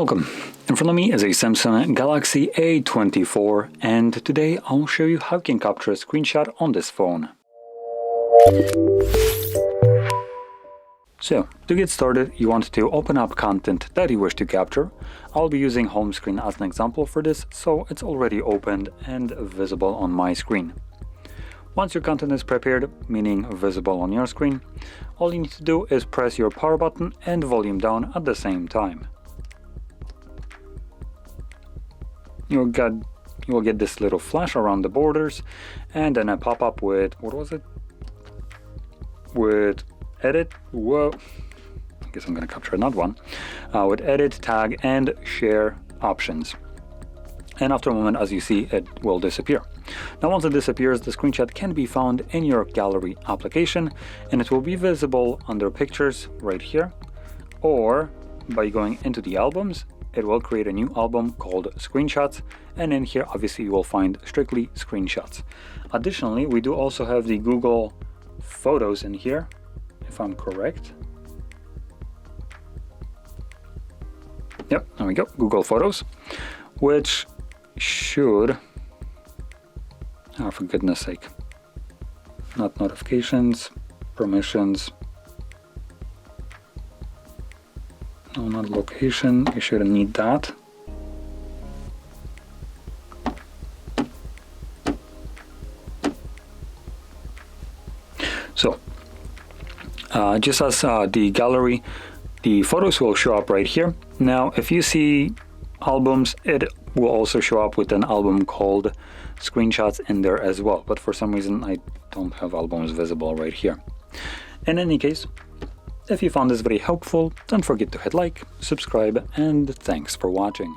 Welcome. In front of me is a Samsung Galaxy A24, and today I'll show you how you can capture a screenshot on this phone. So, to get started, you want to open up content that you wish to capture. I'll be using home screen as an example for this, so it's already opened and visible on my screen. Once your content is prepared, meaning visible on your screen, all you need to do is press your power button and volume down at the same time. You will get this little flash around the borders, and then a pop-up with, with edit, whoa, I guess I'm gonna capture another one, with edit, tag, and share options. And after a moment, as you see, it will disappear. Now once it disappears, the screenshot can be found in your gallery application, and it will be visible under pictures right here, or by going into the albums, it will create a new album called screenshots, and in here obviously you will find strictly screenshots. Additionally, we do also have the Google Photos in here, if I'm correct. Yep, there we go, Google Photos, which should, oh, for goodness sake, not notifications, permissions, no, not location, you shouldn't need that. So, just as the gallery, the photos will show up right here. Now, if you see albums, it will also show up with an album called screenshots in there as well. But for some reason, I don't have albums visible right here. In any case, if you found this very helpful, don't forget to hit like, subscribe, and thanks for watching.